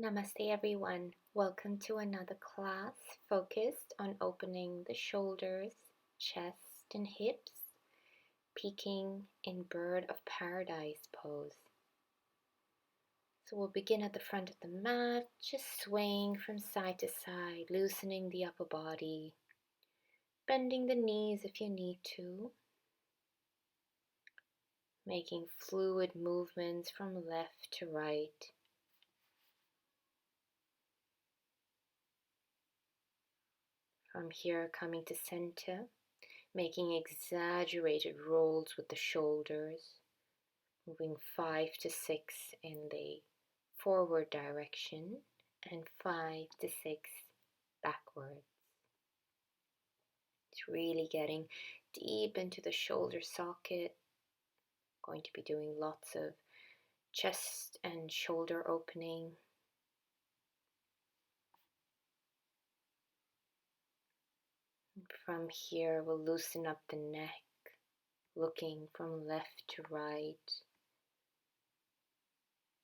Namaste, everyone. Welcome to another class focused on opening the shoulders, chest, and hips, peaking in Bird of Paradise pose. So we'll begin at the front of the mat, just swaying from side to side, loosening the upper body, bending the knees if you need to, making fluid movements from left to right. From here, coming to center, making exaggerated rolls with the shoulders, moving 5 to 6 in the forward direction and 5 to 6 backwards. It's really getting deep into the shoulder socket. Going to be doing lots of chest and shoulder opening. From here, we'll loosen up the neck, looking from left to right.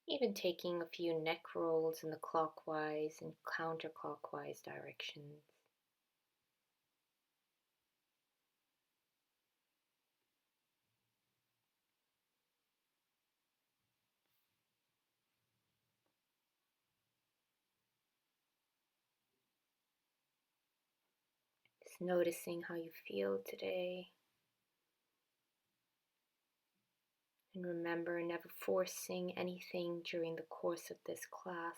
Even taking a few neck rolls in the clockwise and counterclockwise directions. Just noticing how you feel today. And remember, never forcing anything during the course of this class.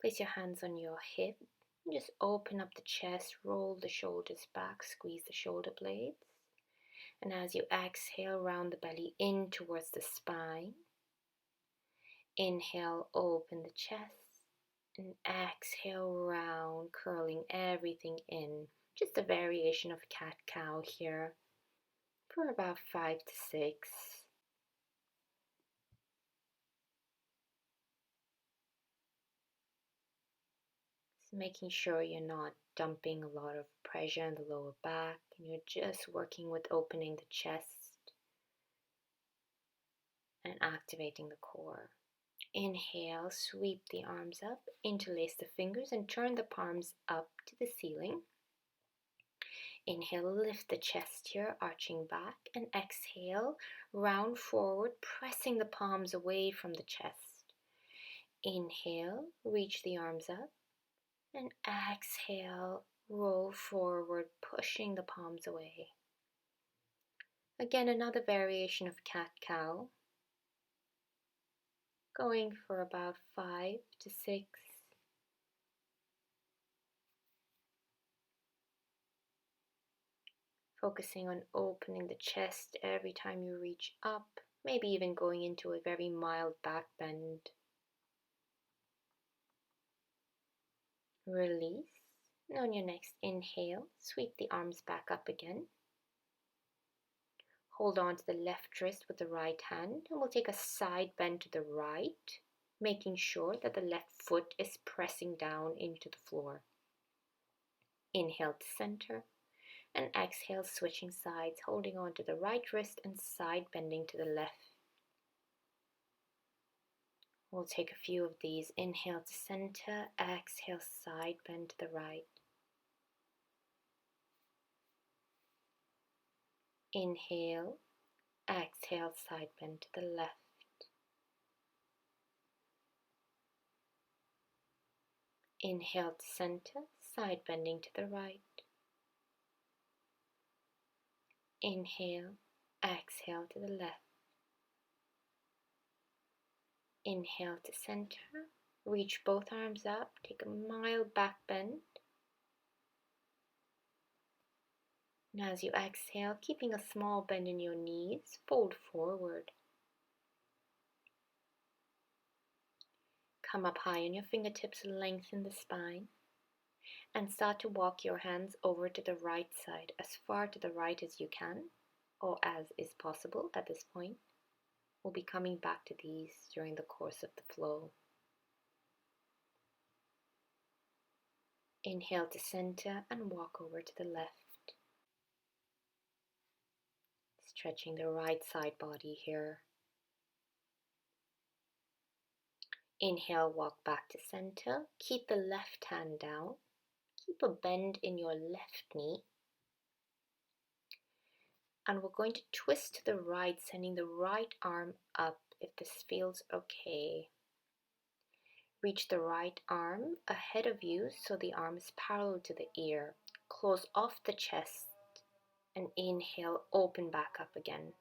Place your hands on your hip and just open up the chest, roll the shoulders back, squeeze the shoulder blades. And as you exhale, round the belly in towards the spine. Inhale, open the chest. And exhale, round, curling everything in. Just a variation of cat-cow here for about 5 to 6. So making sure you're not dumping a lot of pressure in the lower back and you're just working with opening the chest and activating the core. Inhale, sweep the arms up, interlace the fingers and turn the palms up to the ceiling. Inhale, lift the chest here, arching back, and exhale, round forward, pressing the palms away from the chest. Inhale, reach the arms up, and exhale, roll forward, pushing the palms away. Again, another variation of cat-cow, going for about 5 to 6. Focusing on opening the chest every time you reach up, maybe even going into a very mild back bend. Release. And on your next inhale, sweep the arms back up again. Hold on to the left wrist with the right hand and we'll take a side bend to the right, making sure that the left foot is pressing down into the floor. Inhale to center and exhale, switching sides, holding on to the right wrist and side bending to the left. We'll take a few of these. Inhale to center, exhale, side bend to the right. Inhale, exhale, side bend to the left. Inhale to center, side bending to the right. Inhale, exhale to the left. Inhale to center, reach both arms up, take a mild back bend. And as you exhale, keeping a small bend in your knees, fold forward. Come up high on your fingertips, lengthen the spine, and start to walk your hands over to the right side, as far to the right as you can, or as is possible at this point. We'll be coming back to these during the course of the flow. Inhale to center and walk over to the left. Stretching the right side body here. Inhale, walk back to center. Keep the left hand down. Keep a bend in your left knee. And we're going to twist to the right, sending the right arm up if this feels okay. Reach the right arm ahead of you so the arm is parallel to the ear. Close off the chest and inhale, open back up again.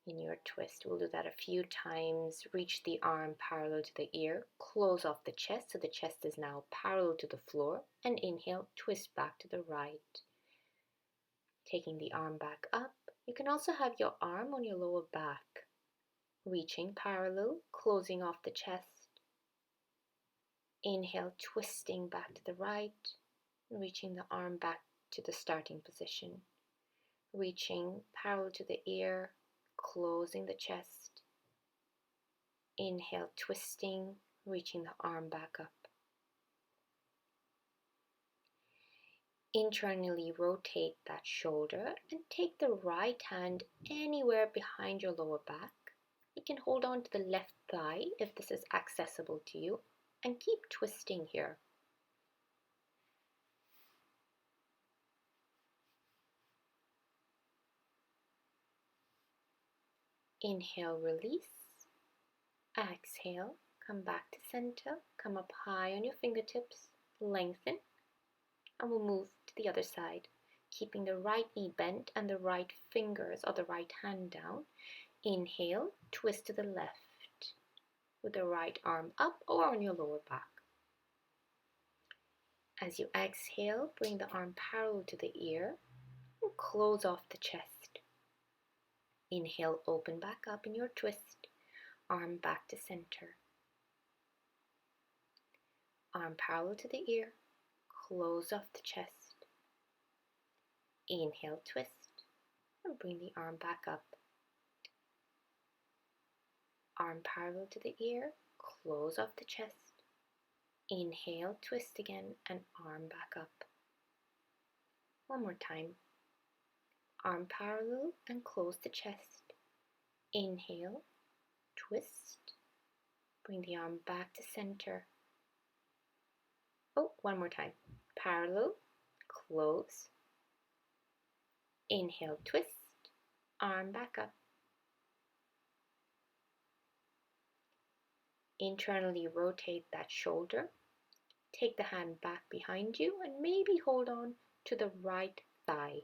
In your twist, we'll do that a few times. Reach the arm parallel to the ear. Close off the chest so the chest is now parallel to the floor. And inhale, twist back to the right. Taking the arm back up. You can also have your arm on your lower back. Reaching parallel, closing off the chest. Inhale, twisting back to the right, reaching the arm back to the starting position. Reaching parallel to the ear, closing the chest. Inhale, twisting, reaching the arm back up. Internally rotate that shoulder and take the right hand anywhere behind your lower back. You can hold on to the left thigh if this is accessible to you and keep twisting here. Inhale, release. Exhale, come back to center, come up high on your fingertips, lengthen, and we'll move to the other side, keeping the right knee bent and the right fingers or the right hand down. Inhale, twist to the left with the right arm up or on your lower back. As you exhale, bring the arm parallel to the ear and close off the chest. Inhale, open back up in your twist, arm back to center. Arm parallel to the ear, close off the chest. Inhale, twist, and bring the arm back up. Arm parallel to the ear, close off the chest. Inhale, twist again, and arm back up. One more time. Arm parallel and close the chest. Inhale, twist, bring the arm back to center. Oh, one more time. Parallel, close. Inhale, twist, arm back up. Internally rotate that shoulder. Take the hand back behind you and maybe hold on to the right thigh.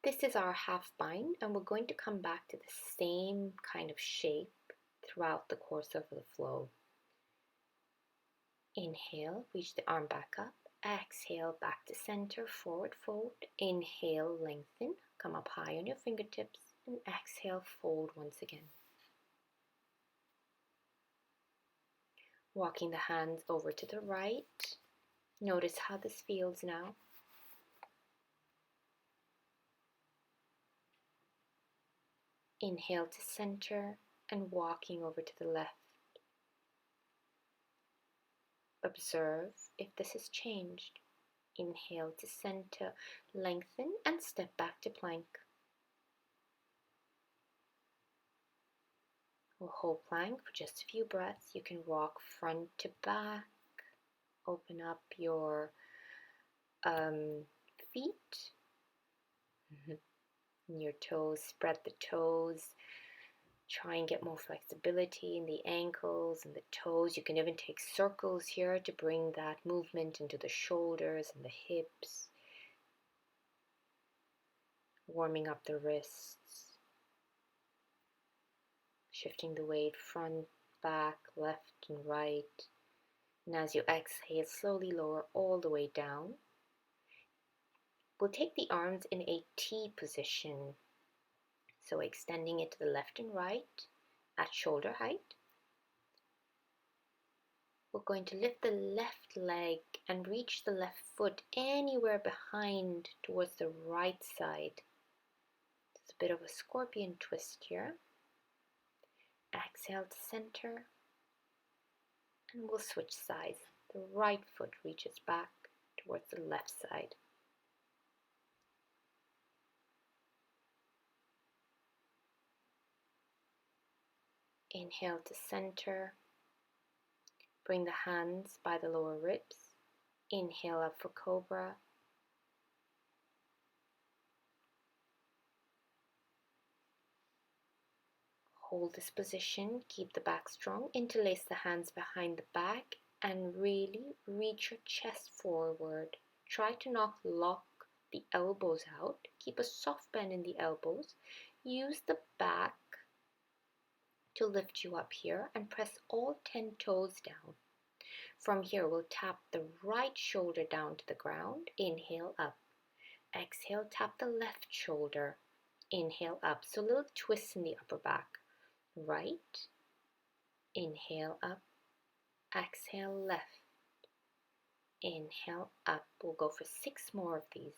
This is our half bind and we're going to come back to the same kind of shape throughout the course of the flow. Inhale, reach the arm back up. Exhale, back to center, forward fold. Inhale, lengthen, come up high on your fingertips, and exhale, fold once again. Walking the hands over to the right. Notice how this feels now. Inhale to center and walking over to the left. Observe if this has changed. Inhale to center, lengthen and step back to plank. We'll hold plank for just a few breaths. You can rock front to back. Open up your feet. Your toes, spread the toes. Try and get more flexibility in the ankles and the toes. You can even take circles here to bring that movement into the shoulders and the hips. Warming up the wrists. Shifting the weight front, back, left and right. And as you exhale, slowly lower all the way down. We'll take the arms in a T position. So extending it to the left and right at shoulder height. We're going to lift the left leg and reach the left foot anywhere behind towards the right side. It's a bit of a scorpion twist here. Exhale to center. And we'll switch sides. The right foot reaches back towards the left side. Inhale to center. Bring the hands by the lower ribs. Inhale up for cobra. Hold this position, keep the back strong. Interlace the hands behind the back and really reach your chest forward. Try to not lock the elbows out. Keep a soft bend in the elbows. Use the back to lift you up here and press all 10 toes down. From here, we'll tap the right shoulder down to the ground. Inhale up. Exhale, tap the left shoulder. Inhale up. So a little twist in the upper back. Right. Inhale up. Exhale left. Inhale up. We'll go for 6 more of these.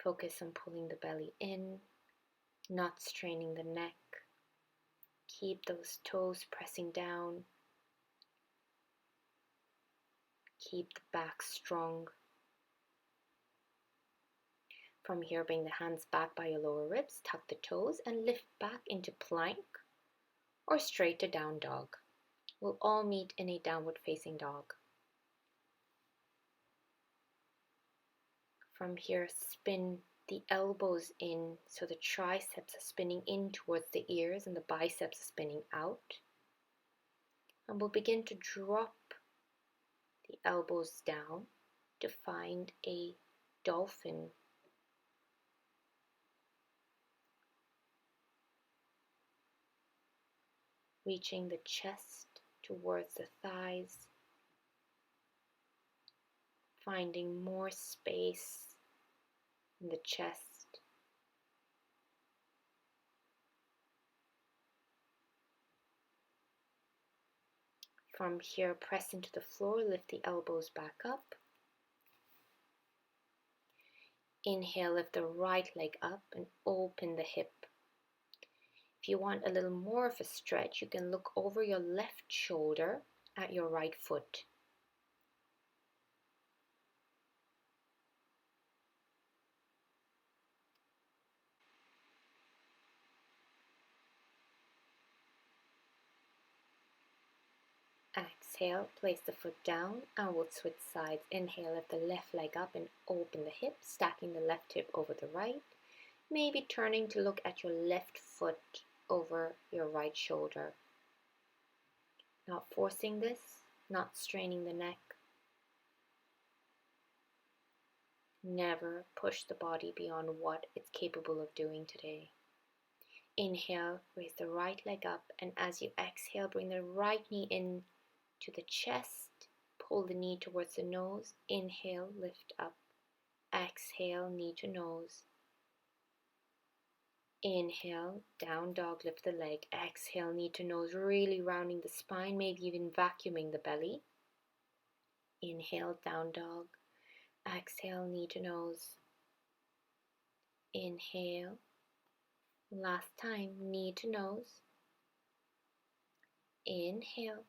Focus on pulling the belly in, not straining the neck. Keep those toes pressing down. Keep the back strong. From here, bring the hands back by your lower ribs, tuck the toes, and lift back into plank or straight to down dog. We'll all meet in a downward facing dog. From here, spin the elbows in so the triceps are spinning in towards the ears and the biceps are spinning out. And we'll begin to drop the elbows down to find a dolphin. Reaching the chest towards the thighs. Finding more space in the chest. From here, press into the floor, lift the elbows back up. Inhale, lift the right leg up and open the hip. If you want a little more of a stretch, you can look over your left shoulder at your right foot. Exhale, place the foot down and we'll switch sides. Inhale, lift the left leg up and open the hip, stacking the left hip over the right. Maybe turning to look at your left foot over your right shoulder. Not forcing this, not straining the neck. Never push the body beyond what it's capable of doing today. Inhale, raise the right leg up, and as you exhale, bring the right knee in to the chest. Pull the knee towards the nose. Inhale, lift up. Exhale, knee to nose. Inhale, down dog, lift the leg. Exhale, knee to nose, really rounding the spine, maybe even vacuuming the belly. Inhale, down dog. Exhale, knee to nose. Inhale. Last time, knee to nose. Inhale.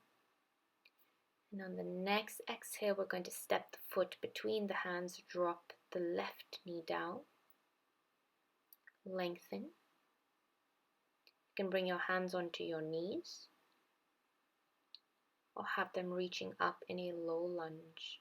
And on the next exhale, we're going to step the foot between the hands, drop the left knee down. Lengthen. You can bring your hands onto your knees or have them reaching up in a low lunge.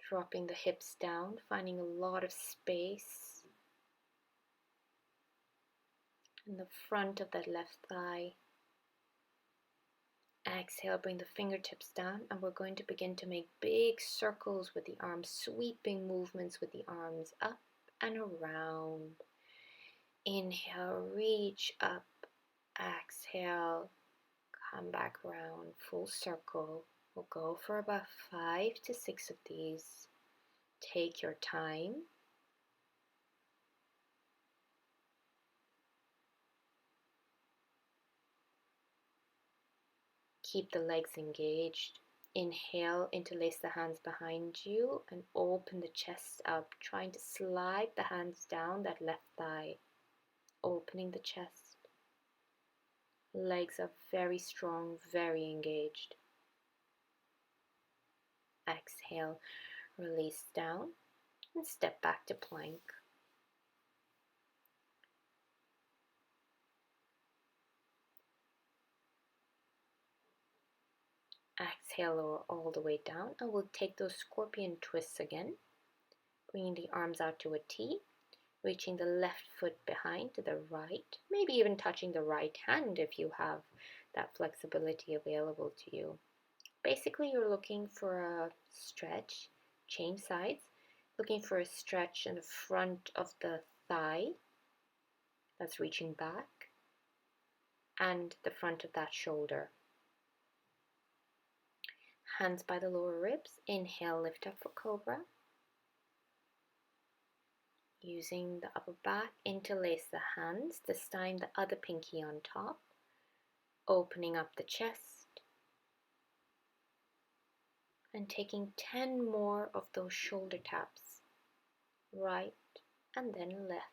Dropping the hips down, finding a lot of space in the front of that left thigh. Exhale, bring the fingertips down, and we're going to begin to make big circles with the arms, sweeping movements with the arms up and around. Inhale, reach up. Exhale, come back around, full circle. We'll go for about 5 to 6 of these. Take your time. Keep the legs engaged. Inhale, interlace the hands behind you and open the chest up, trying to slide the hands down that left thigh, opening the chest. Legs are very strong, very engaged. Exhale, release down and step back to plank. Exhale, lower all the way down, and we'll take those scorpion twists again, bringing the arms out to a T, reaching the left foot behind to the right, maybe even touching the right hand if you have that flexibility available to you. Basically, you're looking for a stretch, change sides, looking for a stretch in the front of the thigh, that's reaching back, and the front of that shoulder. Hands by the lower ribs. Inhale, lift up for cobra. Using the upper back, interlace the hands, this time the other pinky on top, opening up the chest, and taking 10 more of those shoulder taps, right and then left.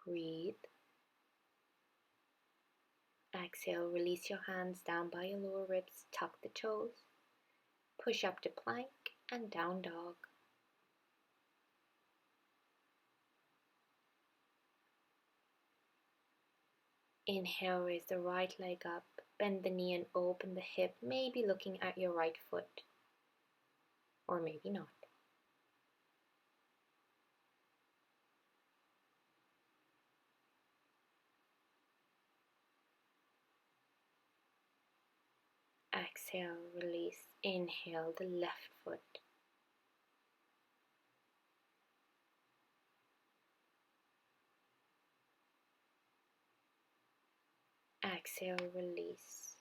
Breathe. Exhale, release your hands down by your lower ribs, tuck the toes, push up to plank and down dog. Inhale, raise the right leg up, bend the knee and open the hip, maybe looking at your right foot, or maybe not. Exhale, release. Inhale, the left foot. Exhale, release.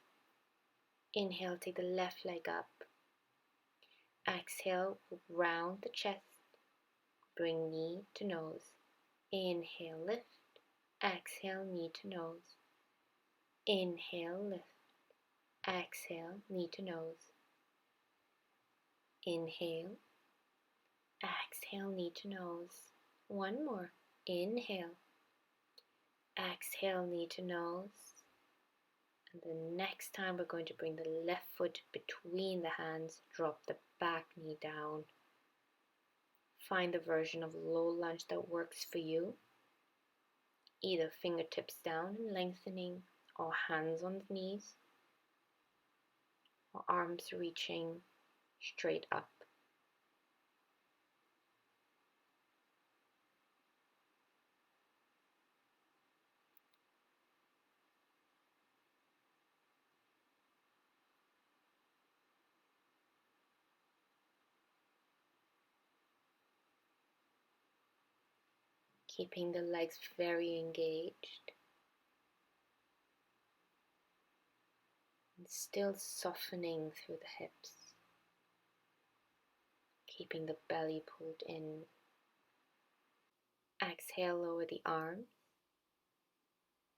Inhale, take the left leg up. Exhale, round the chest. Bring knee to nose. Inhale, lift. Exhale, knee to nose. Inhale, lift. Exhale, knee to nose. Inhale. Exhale, knee to nose. One more. Inhale. Exhale, knee to nose. And the next time we're going to bring the left foot between the hands, drop the back knee down. Find the version of low lunge that works for you. Either fingertips down and lengthening, or hands on the knees, or arms reaching straight up. Keeping the legs very engaged. And still softening through the hips. Keeping the belly pulled in. Exhale, lower the arms.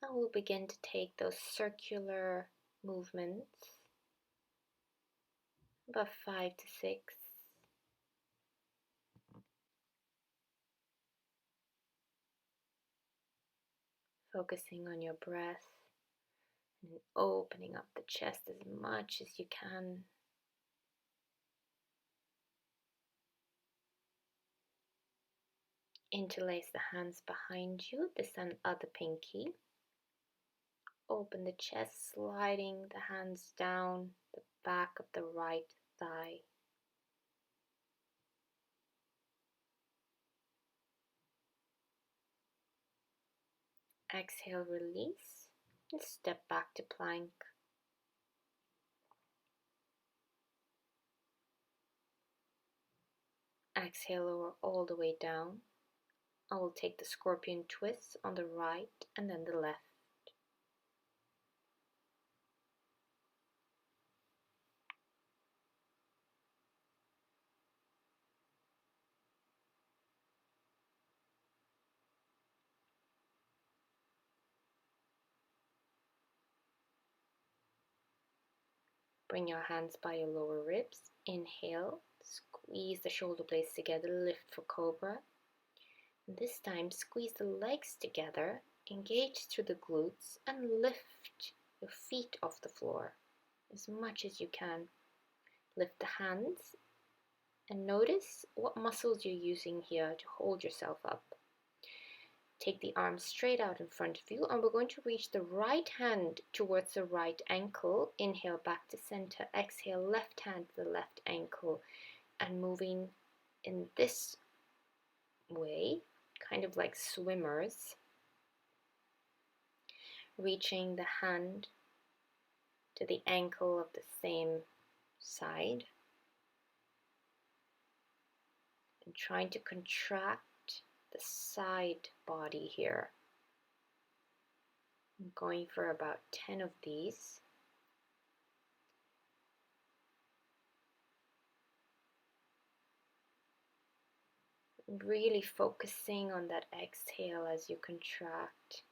And we'll begin to take those circular movements, about 5 to 6. Focusing on your breath and opening up the chest as much as you can. Interlace the hands behind you, this and other pinky. Open the chest, sliding the hands down the back of the right thigh. Exhale, release, and step back to plank. Exhale, lower all the way down. I will take the scorpion twist on the right and then the left. Bring your hands by your lower ribs. Inhale, squeeze the shoulder blades together, lift for cobra. This time, squeeze the legs together, engage through the glutes, and lift your feet off the floor as much as you can. Lift the hands and notice what muscles you're using here to hold yourself up. Take the arms straight out in front of you, and we're going to reach the right hand towards the right ankle. Inhale back to center, exhale left hand to the left ankle, and moving in this way, kind of like swimmers, reaching the hand to the ankle of the same side and trying to contract the side body here. I'm going for about 10 of these. Really focusing on that exhale as you contract.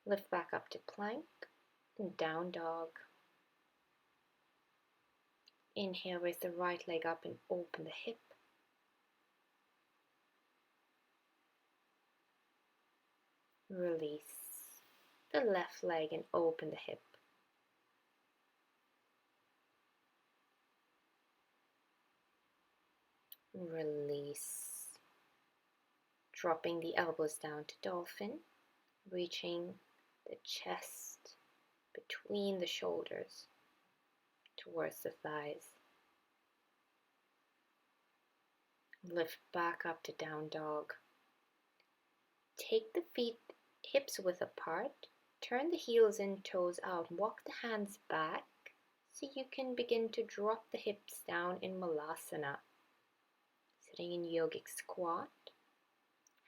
Lift back up to plank and down dog. Inhale, raise the right leg up and open the hip. Release the left leg and open the hip. Release. Dropping the elbows down to dolphin, reaching the chest between the shoulders towards the thighs. Lift back up to down dog. Take the feet hips width apart, turn the heels in, toes out, walk the hands back so you can begin to drop the hips down in Malasana. Sitting in yogic squat,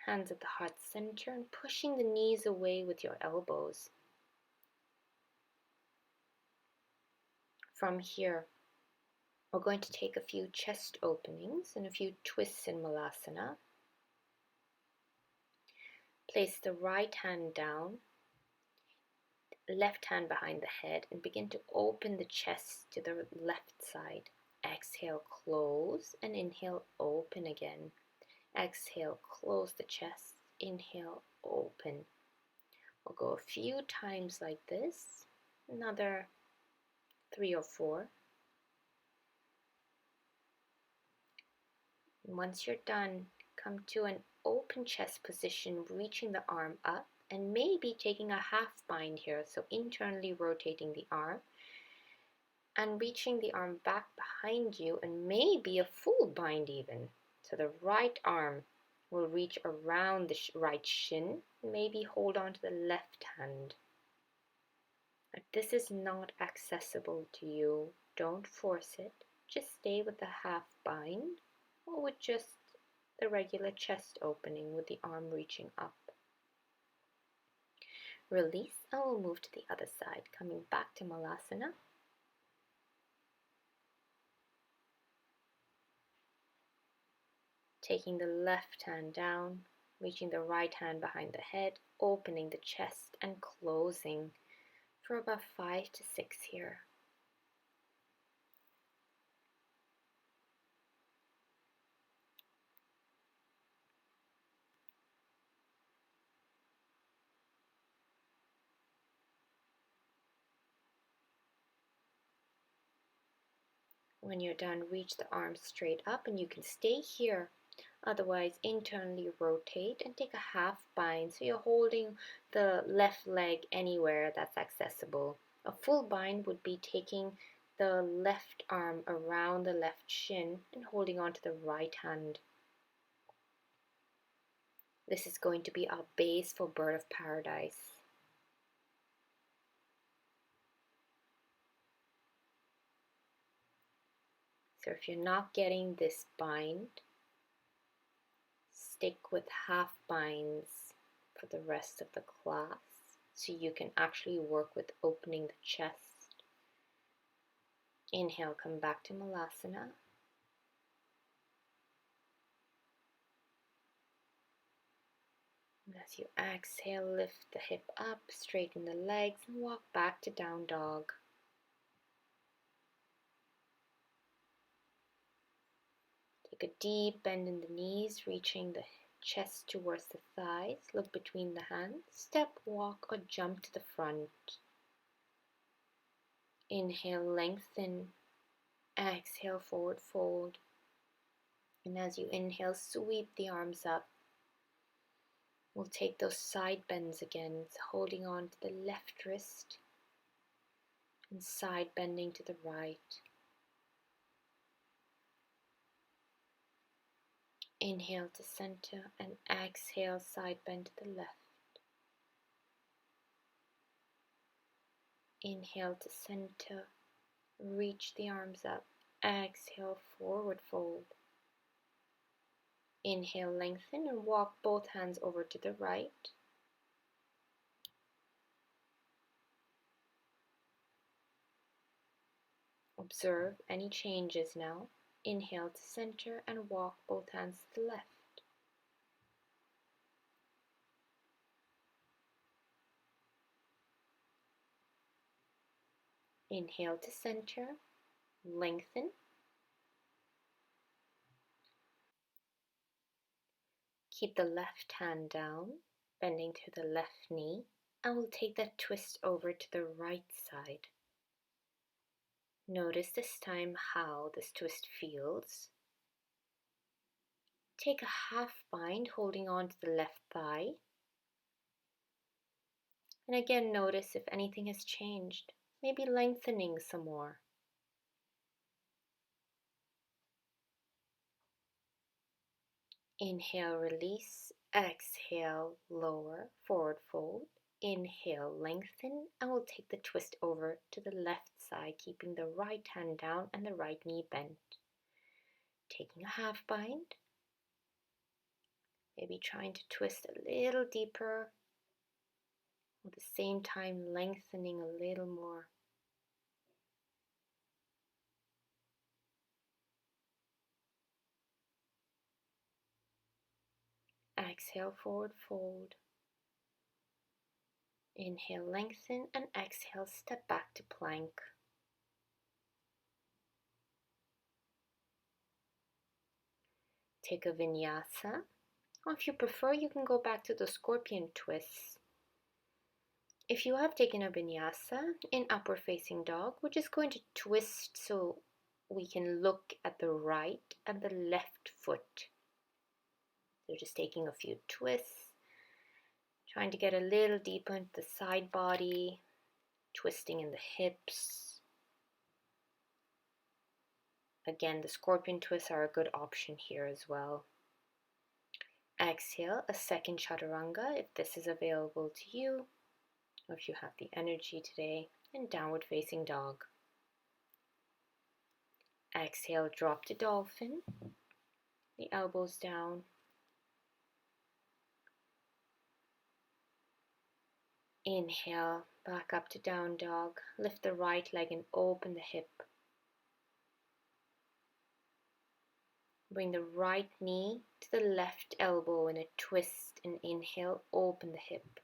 hands at the heart center and pushing the knees away with your elbows. From here, we're going to take a few chest openings and a few twists in Malasana. Place the right hand down, left hand behind the head, and begin to open the chest to the left side. Exhale, close, and inhale, open again. Exhale, close the chest. Inhale, open. We'll go a few times like this. Another 3 or 4. And once you're done, come to an open chest position, reaching the arm up and maybe taking a half bind here, so internally rotating the arm and reaching the arm back behind you, and maybe a full bind even. So the right arm will reach around the right shin, maybe hold on to the left hand. If this is not accessible to you, don't force it. Just stay with the half bind or with just the regular chest opening with the arm reaching up. Release, and we'll move to the other side, coming back to Malasana. Taking the left hand down, reaching the right hand behind the head, opening the chest and closing for about 5 to 6 here. When you're done, reach the arms straight up and you can stay here. Otherwise, internally rotate and take a half bind so you're holding the left leg anywhere that's accessible. A full bind would be taking the left arm around the left shin and holding onto the right hand. This is going to be our base for Bird of Paradise. So if you're not getting this bind, stick with half binds for the rest of the class so you can actually work with opening the chest. Inhale, come back to Malasana. And as you exhale, lift the hip up, straighten the legs, and walk back to down dog. Take a deep bend in the knees, reaching the chest towards the thighs. Look between the hands. Step, walk, or jump to the front. Inhale, lengthen. Exhale, forward fold. And as you inhale, sweep the arms up. We'll take those side bends again, holding on to the left wrist and side bending to the right. Inhale to center and exhale, side bend to the left. Inhale to center, reach the arms up. Exhale, forward fold. Inhale, lengthen and walk both hands over to the right. Observe any changes now. Inhale to center and walk both hands to the left. Inhale to center, lengthen. Keep the left hand down, bending to the left knee, and we'll take that twist over to the right side. Notice this time how this twist feels. Take a half bind, holding on to the left thigh. And again, notice if anything has changed, maybe lengthening some more. Inhale, release. Exhale, lower, forward fold. Inhale, lengthen, and we'll take the twist over to the left side, keeping the right hand down and the right knee bent. Taking a half bind, maybe trying to twist a little deeper, at the same time lengthening a little more. Exhale, forward fold. Inhale, lengthen, and exhale, step back to plank. Take a vinyasa, or if you prefer, you can go back to the scorpion twists. If you have taken a vinyasa in upward facing dog, we're just going to twist so we can look at the right and the left foot. So just taking a few twists, trying to get a little deeper into the side body, twisting in the hips. Again, the scorpion twists are a good option here as well. Exhale, a second chaturanga if this is available to you, or if you have the energy today, and downward facing dog. Exhale, drop to dolphin, the elbows down. Inhale, back up to down dog. Lift the right leg and open the hip. Bring the right knee to the left elbow in a twist and inhale, open the hip.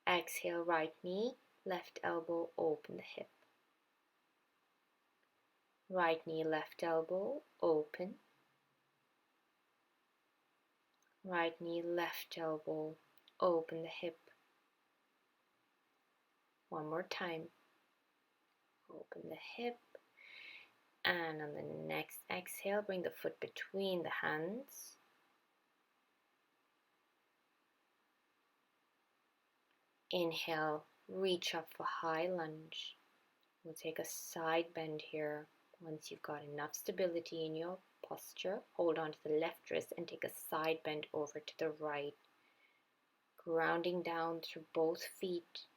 Exhale, right knee, left elbow, open the hip. Right knee, left elbow, open. Right knee, left elbow, open the hip. One more time. Open the hip. And on the next exhale, bring the foot between the hands. Inhale, reach up for high lunge. We'll take a side bend here. Once you've got enough stability in your posture, hold on to the left wrist and take a side bend over to the right, grounding down through both feet.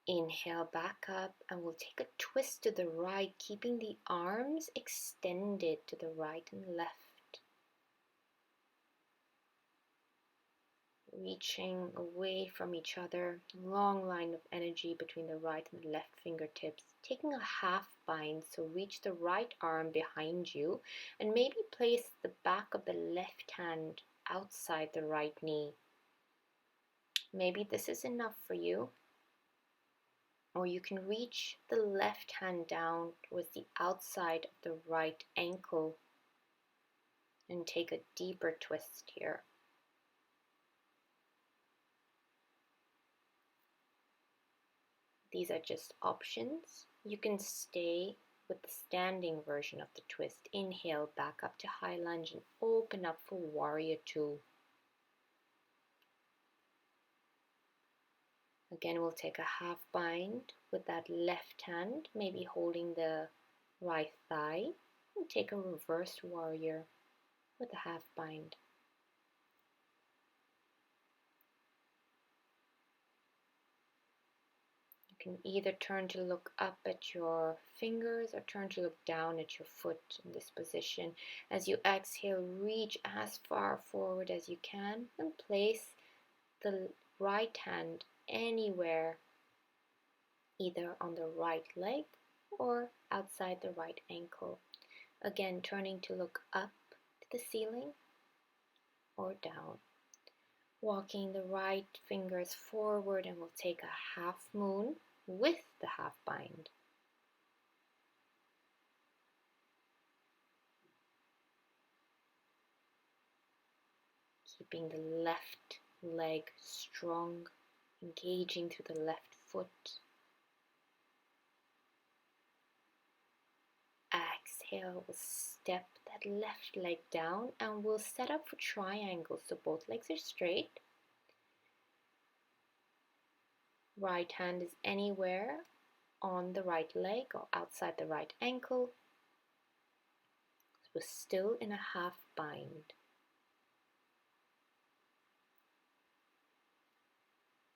Inhale back up and we'll take a twist to the right, keeping the arms extended to the right and left. Reaching away from each other, long line of energy between the right and the left fingertips. Taking a half bind, so reach the right arm behind you and maybe place the back of the left hand outside the right knee. Maybe this is enough for you. Or you can reach the left hand down with the outside of the right ankle and take a deeper twist here. These are just options. You can stay with the standing version of the twist. Inhale back up to high lunge and open up for warrior two. Again, we'll take a half bind with that left hand, maybe holding the right thigh, and take a reversed warrior with a half bind. You can either turn to look up at your fingers or turn to look down at your foot in this position. As you exhale, reach as far forward as you can and place the right hand anywhere, either on the right leg or outside the right ankle. Again, turning to look up to the ceiling or down. Walking the right fingers forward, and we'll take a half moon with the half bind. Keeping the left leg strong, engaging through the left foot. Exhale, we'll step that left leg down and we'll set up for triangle, so both legs are straight. Right hand is anywhere on the right leg or outside the right ankle. So we're still in a half bind.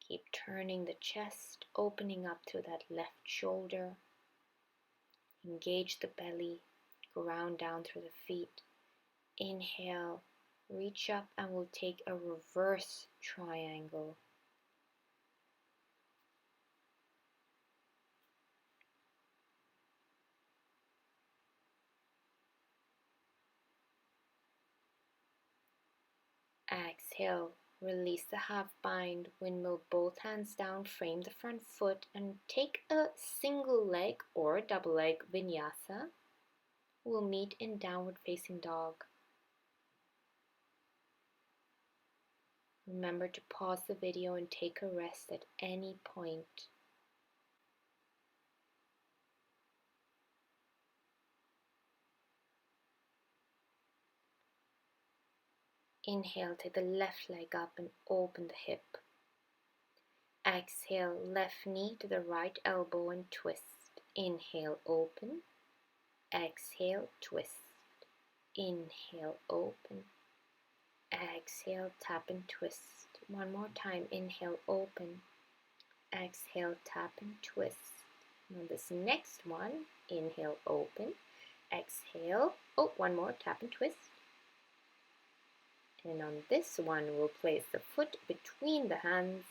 Keep turning the chest, opening up to that left shoulder. Engage the belly, ground down through the feet. Inhale, reach up and we'll take a reverse triangle. Exhale, release the half bind, windmill both hands down, frame the front foot and take a single leg or double leg vinyasa. We'll meet in downward facing dog. Remember to pause the video and take a rest at any point. Inhale, take the left leg up and open the hip. Exhale, left knee to the right elbow and twist. Inhale, open. Exhale, twist. Inhale, open. Exhale, tap and twist. One more time. Inhale, open. Exhale, tap and twist. Now this next one, inhale, open. Exhale, one more, tap and twist. And on this one, we'll place the foot between the hands.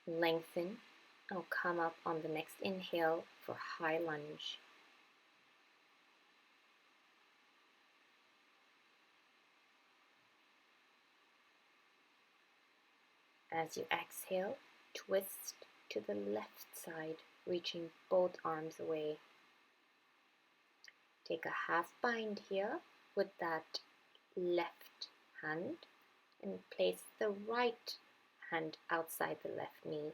Lengthen. I'll come up on the next inhale for high lunge. As you exhale, twist to the left side, reaching both arms away. Take a half bind here with that left hand and place the right hand outside the left knee.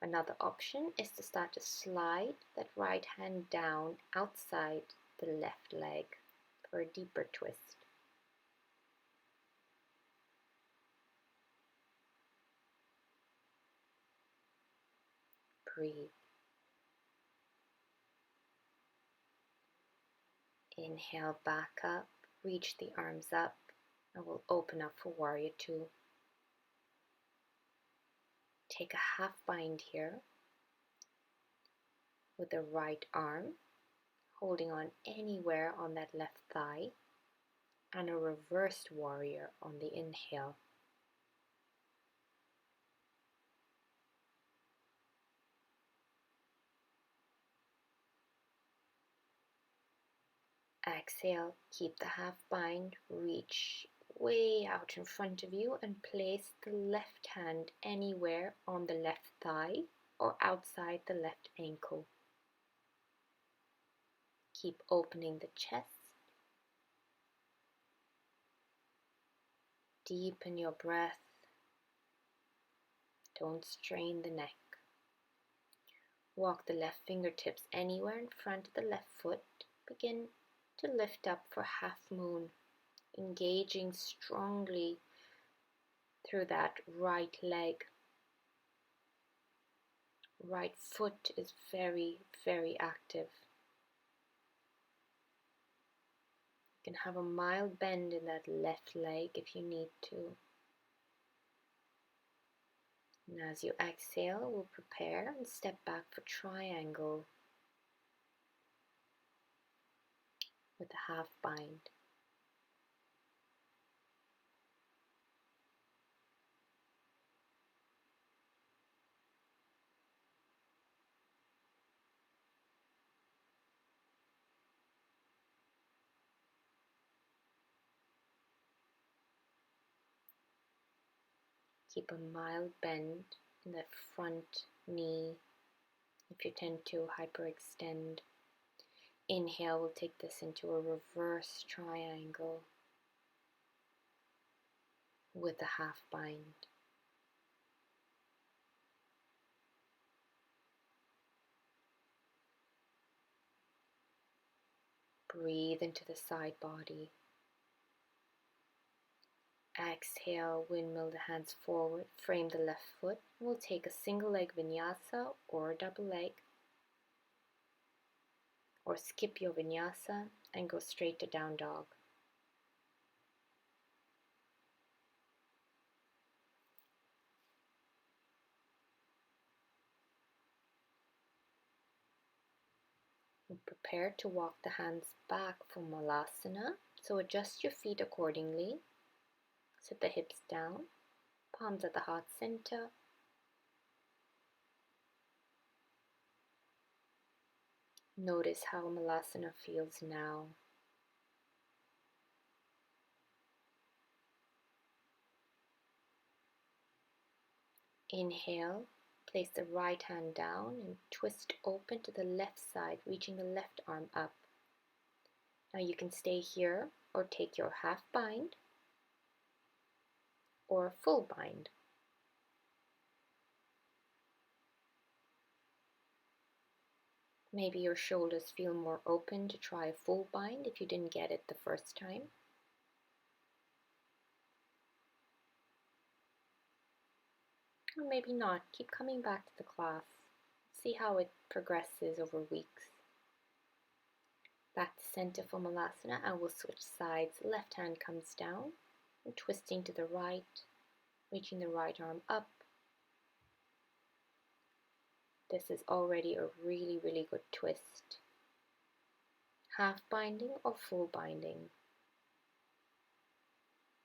Another option is to start to slide that right hand down outside the left leg for a deeper twist. Breathe. Inhale back up, reach the arms up, and we'll open up for warrior two. Take a half bind here with the right arm, holding on anywhere on that left thigh, and a reversed warrior on the inhale. Exhale, keep the half bind, reach way out in front of you and place the left hand anywhere on the left thigh or outside the left ankle. Keep opening the chest. Deepen your breath. Don't strain the neck. Walk the left fingertips anywhere in front of the left foot. Begin to lift up for half moon, engaging strongly through that right leg. Right foot is very, very active. You can have a mild bend in that left leg if you need to. And as you exhale, we'll prepare and step back for triangle with a half bind. Keep a mild bend in the front knee if you tend to hyperextend. Inhale, we'll take this into a reverse triangle with a half bind. Breathe into the side body. Exhale, windmill the hands forward, frame the left foot. We'll take a single leg vinyasa or a double leg, or skip your vinyasa and go straight to down dog. And prepare to walk the hands back for Malasana, so adjust your feet accordingly. Sit the hips down, palms at the heart center. Notice how Malasana feels now. Inhale, place the right hand down and twist open to the left side, reaching the left arm up. Now you can stay here or take your half bind or a full bind. Maybe your shoulders feel more open to try a full bind if you didn't get it the first time. Or maybe not. Keep coming back to the class. See how it progresses over weeks. Back to center for Malasana, and we'll switch sides. Left hand comes down and twisting to the right, reaching the right arm up. This is already a really, really good twist. Half binding or full binding,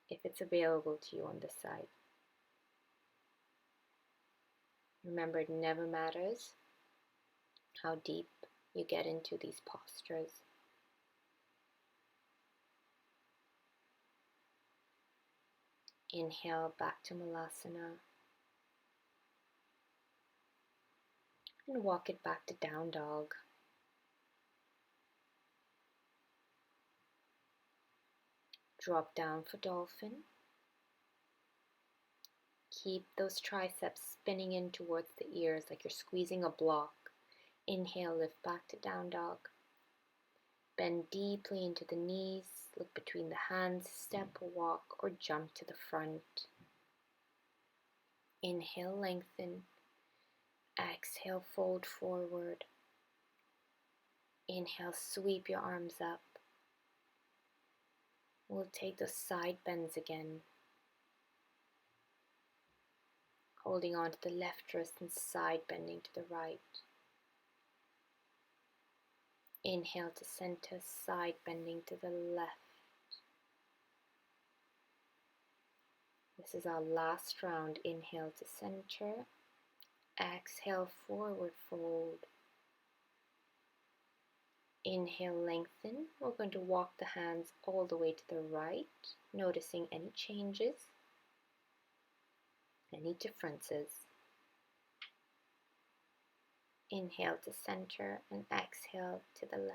if it's available to you on this side. Remember, it never matters how deep you get into these postures. Inhale back to Malasana and walk it back to down dog. Drop down for dolphin. Keep those triceps spinning in towards the ears like you're squeezing a block. Inhale, lift back to down dog. Bend deeply into the knees, look between the hands, step, walk, or jump to the front. Inhale, lengthen. Exhale, fold forward. Inhale, sweep your arms up. We'll take those side bends again. holding on to the left wrist and side bending to the right. Inhale to center, side bending to the left. This is our last round. Inhale to center, exhale, forward fold. Inhale, lengthen. We're going to walk the hands all the way to the right, noticing any changes, any differences. Inhale to center and exhale to the left.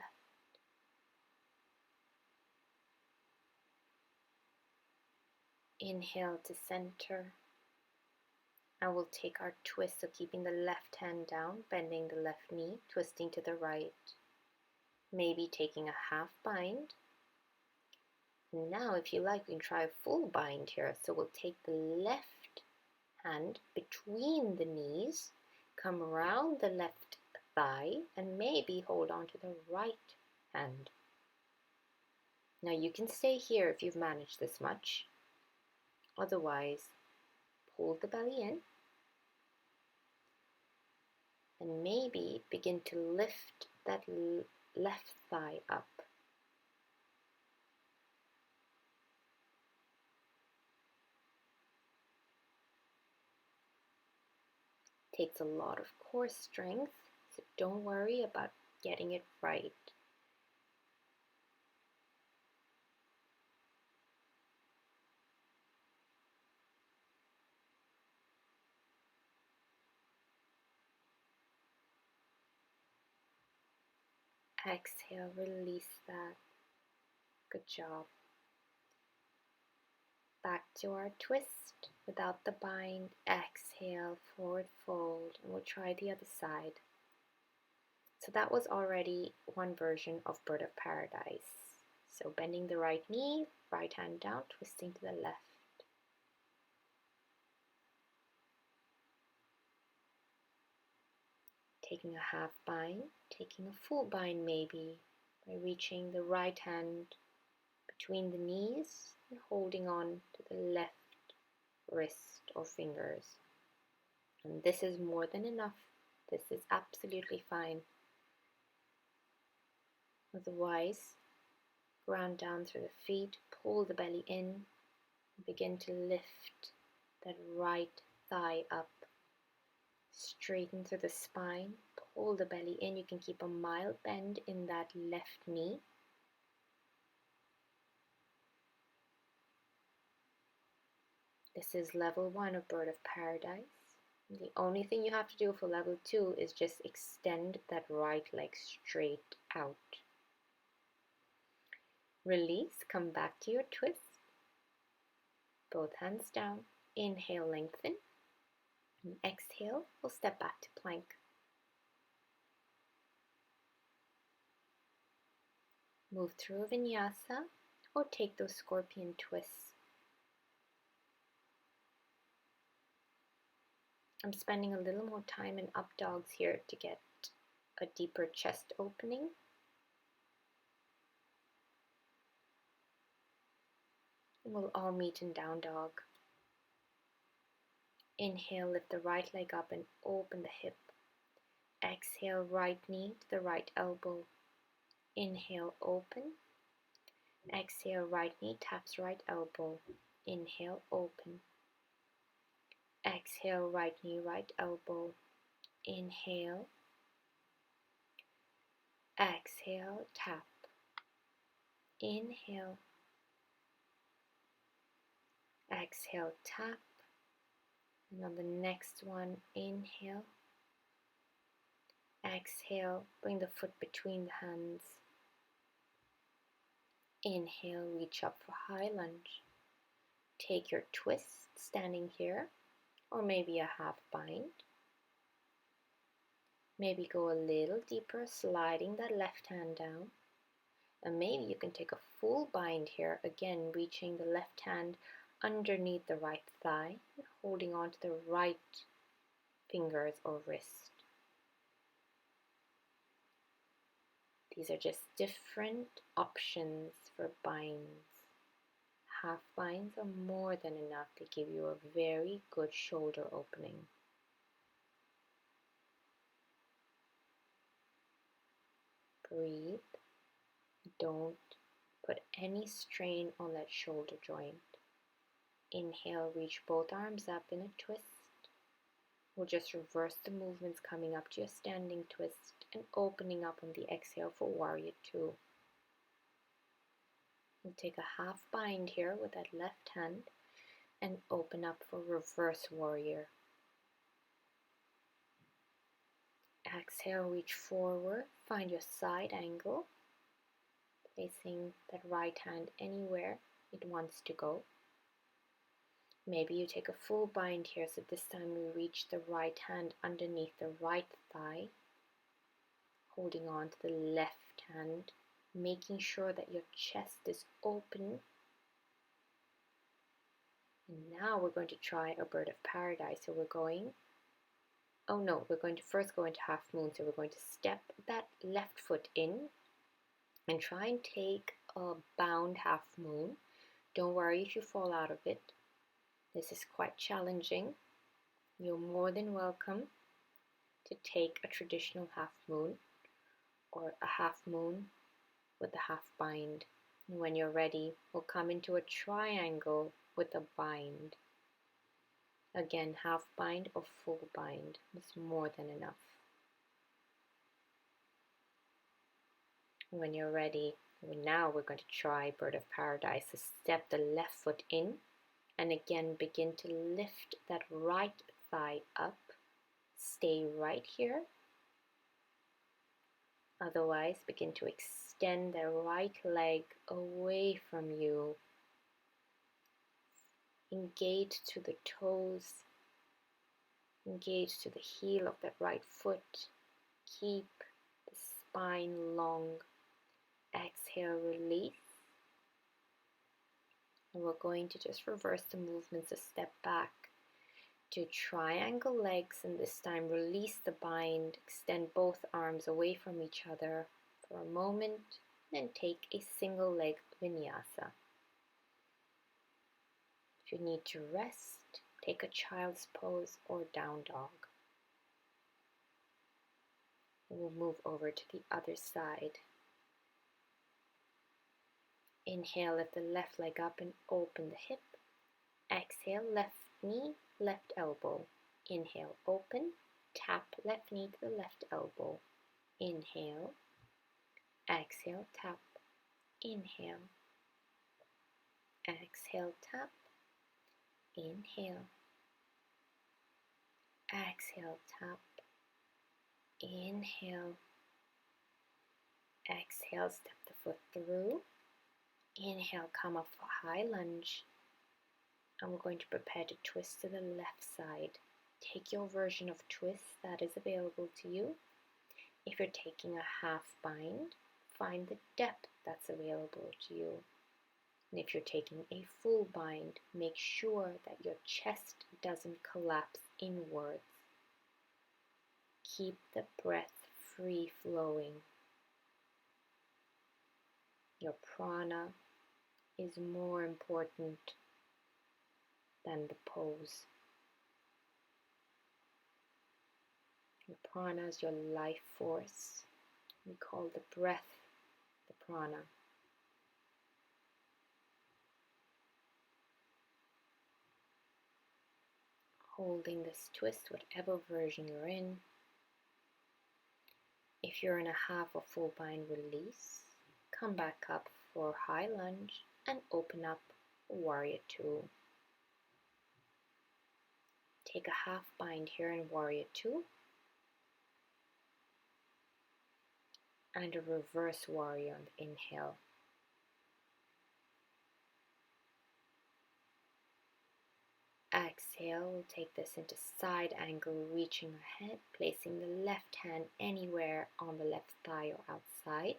Inhale to center, and we'll take our twist, so keeping the left hand down, bending the left knee, twisting to the right. Maybe taking a half bind. Now, if you like, we can try a full bind here. So we'll take the left hand between the knees, come around the left thigh, and maybe hold on to the right hand. Now you can stay here if you've managed this much. Otherwise, pull the belly in and maybe begin to lift that left thigh up. Takes a lot of core strength, so don't worry about getting it right. Exhale, release that. Good job. Back to our twist without the bind. Exhale, forward fold, and we'll try the other side. So that was already one version of Bird of Paradise. So bending the right knee, right hand down, twisting to the left. Taking a half bind, taking a full bind maybe, by reaching the right hand between the knees and holding on to the left wrist or fingers. And this is more than enough. This is absolutely fine. Otherwise, ground down through the feet, pull the belly in, and begin to lift that right thigh up. Straighten through the spine, pull the belly in. You can keep a mild bend in that left knee. This is level 1 of Bird of Paradise. The only thing you have to do for level 2 is just extend that right leg straight out. Release, come back to your twist. Both hands down. Inhale, lengthen. And exhale, we'll step back to plank. Move through a vinyasa or take those scorpion twists. I'm spending a little more time in up dogs here to get a deeper chest opening. And we'll all meet in down dog. Inhale, lift the right leg up and open the hip. Exhale, right knee to the right elbow. Inhale, open. Exhale, right knee taps right elbow. Inhale, open. Exhale, right knee, right elbow. Inhale. Exhale, tap. Inhale. Exhale, tap. And on the next one, inhale. Exhale, bring the foot between the hands. Inhale, reach up for high lunge. Take your twist standing here, or maybe a half bind. Maybe go a little deeper, sliding that left hand down. And maybe you can take a full bind here, again reaching the left hand underneath the right thigh, and holding on to the right fingers or wrist. These are just different options for binds. half binds are more than enough to give you a very good shoulder opening. Breathe. Don't put any strain on that shoulder joint. Inhale, reach both arms up in a twist. We'll just reverse the movements, coming up to your standing twist and opening up on the exhale for Warrior Two. We'll take a half bind here with that left hand and open up for Reverse Warrior. Exhale, reach forward, find your side angle, placing that right hand anywhere it wants to go. Maybe you take a full bind here, so this time we reach the right hand underneath the right thigh, holding on to the left hand, making sure that your chest is open. And now we're going to try a Bird of Paradise. So we're going to first go into half moon. So we're going to step that left foot in and try and take a bound half moon. Don't worry if you fall out of it. This is quite challenging. You're more than welcome to take a traditional half moon or a half moon with a half bind. And when you're ready, we'll come into a triangle with a bind. Again, half bind or full bind is more than enough. When you're ready, now we're going to try Bird of Paradise. So step the left foot in and again begin to lift that right thigh up. Stay right here. Otherwise, begin to extend the right leg away from you. Engage to the toes. Engage to the heel of that right foot. Keep the spine long. Exhale, release. And we're going to just reverse the movements a step back to triangle legs, and this time release the bind, extend both arms away from each other for a moment, then take a single leg vinyasa. If you need to rest, take a child's pose or down dog. And we'll move over to the other side. Inhale, lift the left leg up and open the hip. Exhale, left knee, left elbow. Inhale, open, tap left knee to the left elbow. Inhale, exhale, tap. Inhale, exhale, tap. Inhale, exhale, tap. Inhale, exhale, step the foot through. Inhale, come up for high lunge. And we're going to prepare to twist to the left side. Take your version of twist that is available to you. If you're taking a half bind, find the depth that's available to you. And if you're taking a full bind, make sure that your chest doesn't collapse inwards. Keep the breath free flowing. Your prana is more important than the pose. Your prana is your life force. We call the breath the prana. Holding this twist, whatever version you're in. If you're in a half or full bind, release. Come back up for high lunge and open up Warrior Two. Take a half bind here in Warrior Two. And a reverse warrior on the inhale. Exhale, we'll take this into side angle, reaching ahead, placing the left hand anywhere on the left thigh or outside,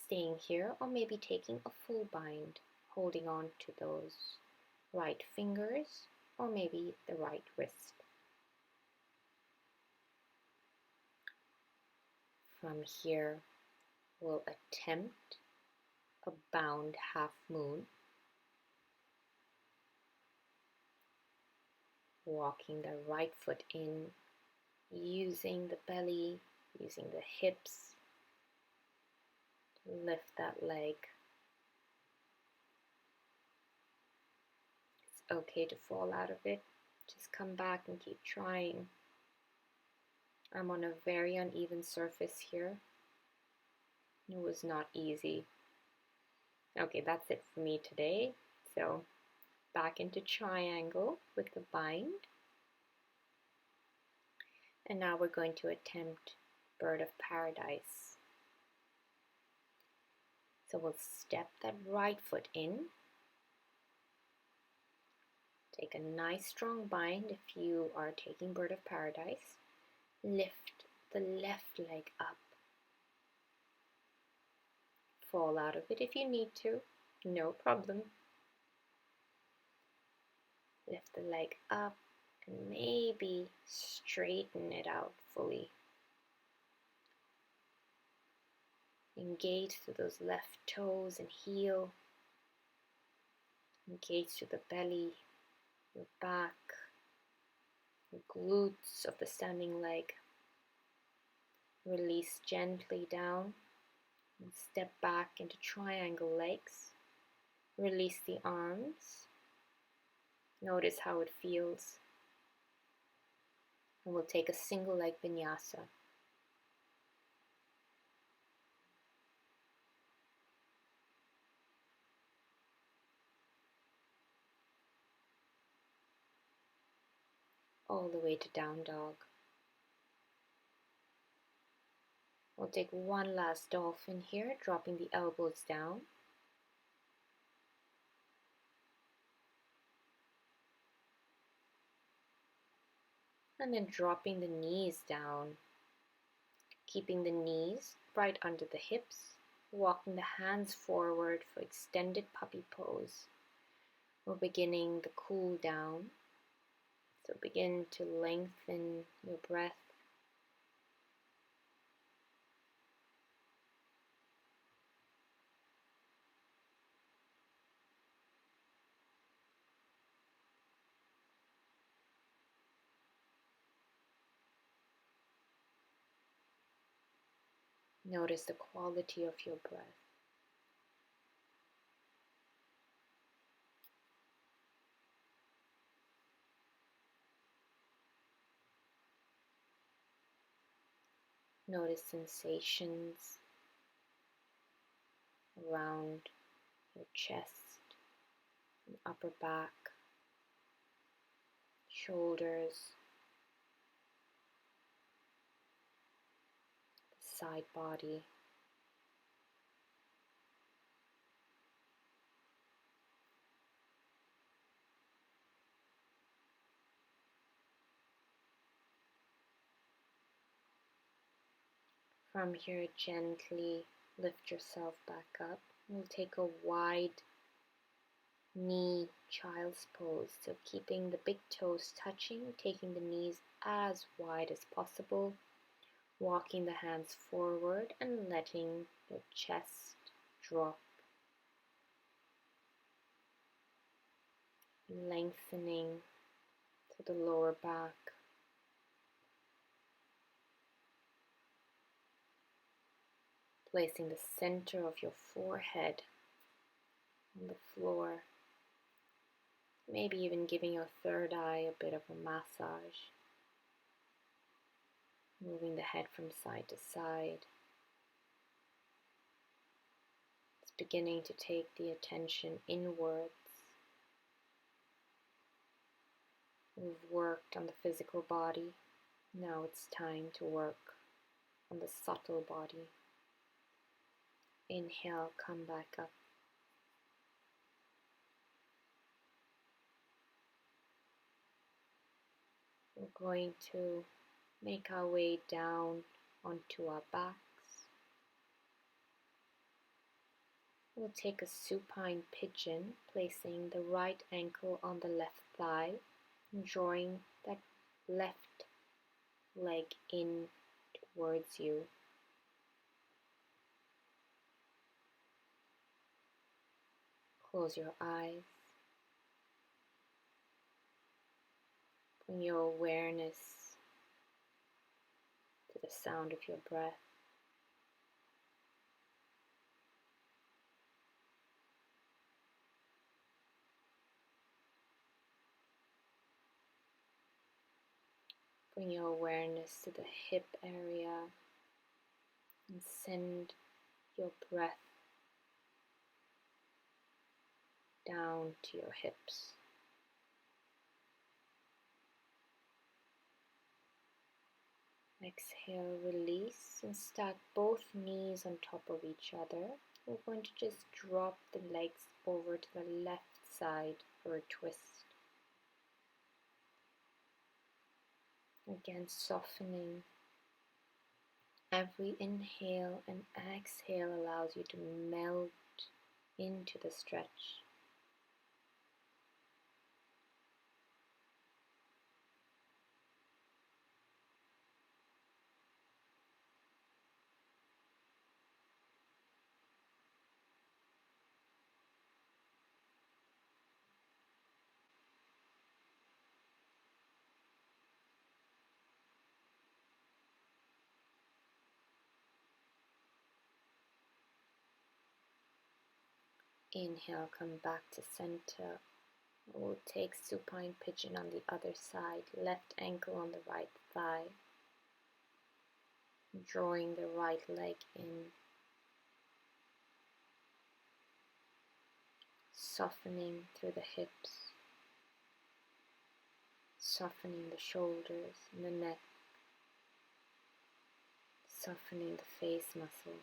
staying here, or maybe taking a full bind, holding on to those right fingers or maybe the right wrist. From here, we'll attempt a bound half moon. Walking the right foot in, using the belly, using the hips to lift that leg. It's okay to fall out of it. Just come back and keep trying. I'm on a very uneven surface here. It was not easy. Okay, that's it for me today. So back into triangle with the bind. And now we're going to attempt Bird of Paradise. So we'll step that right foot in. Take a nice strong bind if you are taking Bird of Paradise. Lift the left leg up. Fall out of it if you need to, no problem. Lift the leg up and maybe straighten it out fully. Engage through those left toes and heel. Engage through the belly, your back, your glutes of the standing leg. Release gently down and step back into triangle legs. Release the arms. Notice how it feels. And we'll take a single leg vinyasa. All the way to down dog. We'll take one last dolphin here, dropping the elbows down. And then dropping the knees down, keeping the knees right under the hips, walking the hands forward for extended puppy pose. We're beginning the cool down, so begin to lengthen your breath. Notice the quality of your breath. Notice sensations around your chest and upper back, shoulders, the side body. From here, gently lift yourself back up. We'll take a wide knee child's pose. So keeping the big toes touching, taking the knees as wide as possible, walking the hands forward and letting your chest drop. Lengthening to the lower back. Placing the center of your forehead on the floor. Maybe even giving your third eye a bit of a massage. Moving the head from side to side. It's beginning to take the attention inwards. We've worked on the physical body. Now it's time to work on the subtle body. Inhale, come back up. We're going to make our way down onto our backs. We'll take a supine pigeon, placing the right ankle on the left thigh, and drawing that left leg in towards you. Close your eyes. Bring your awareness to the sound of your breath. Bring your awareness to the hip area and send your breath down to your hips. Exhale, release, and stack both knees on top of each other. We're going to just drop the legs over to the left side for a twist. Again, softening. Every inhale and exhale allows you to melt into the stretch. Inhale, come back to center. We'll take supine pigeon on the other side, left ankle on the right thigh. Drawing the right leg in. Softening through the hips. Softening the shoulders and the neck. Softening the face muscle.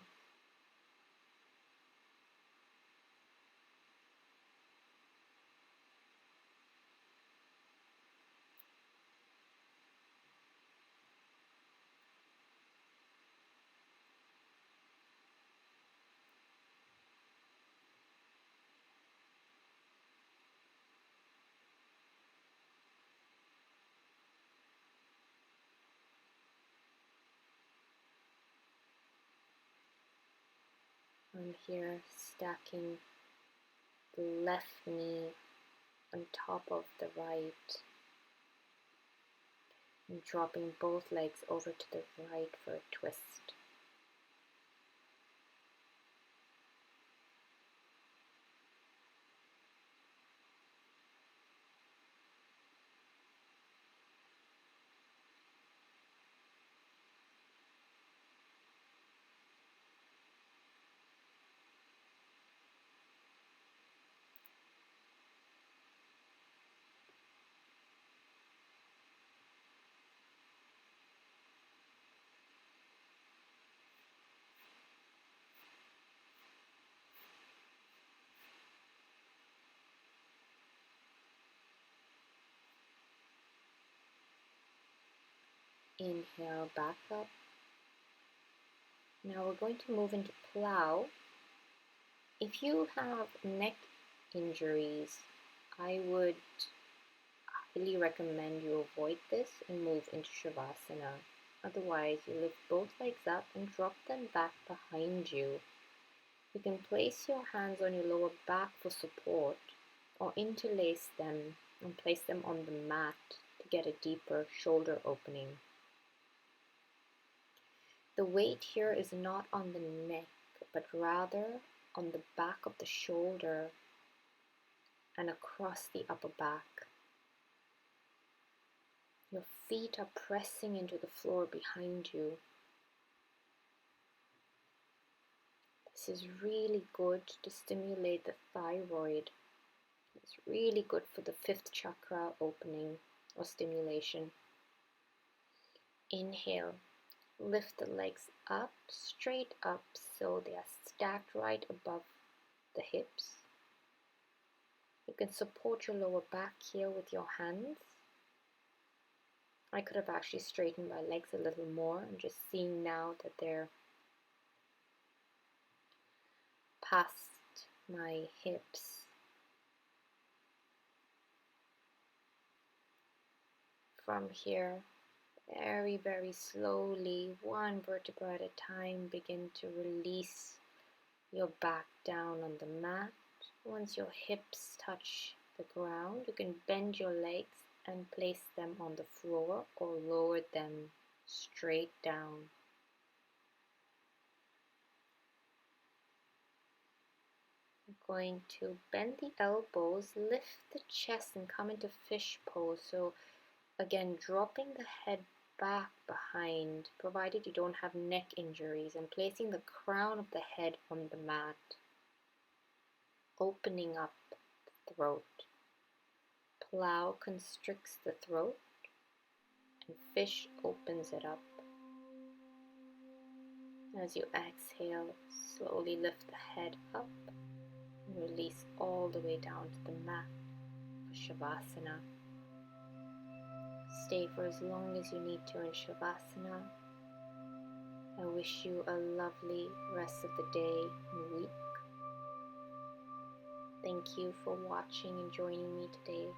From here, stacking the left knee on top of the right and dropping both legs over to the right for a twist. Inhale, back up. Now we're going to move into plow. If you have neck injuries, I would highly recommend you avoid this and move into Shavasana. Otherwise, you lift both legs up and drop them back behind you. You can place your hands on your lower back for support or interlace them and place them on the mat to get a deeper shoulder opening. The weight here is not on the neck, but rather on the back of the shoulder and across the upper back. Your feet are pressing into the floor behind you. This is really good to stimulate the thyroid. It's really good for the fifth chakra opening or stimulation. Inhale. Lift the legs up, straight up, so they are stacked right above the hips. You can support your lower back here with your hands. I could have actually straightened my legs a little more. I'm just seeing now that they're past my hips. From here, very, very slowly, one vertebra at a time, begin to release your back down on the mat. Once your hips touch the ground, you can bend your legs and place them on the floor or lower them straight down. I'm going to bend the elbows, lift the chest and come into fish pose. So again, dropping the head back behind, provided you don't have neck injuries, and placing the crown of the head on the mat, opening up the throat. Plow constricts the throat and fish opens it up. As you exhale, slowly lift the head up and release all the way down to the mat for Shavasana. Stay for as long as you need to in Shavasana. I wish you a lovely rest of the day and week. Thank you for watching and joining me today.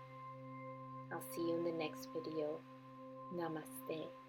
I'll see you in the next video. Namaste.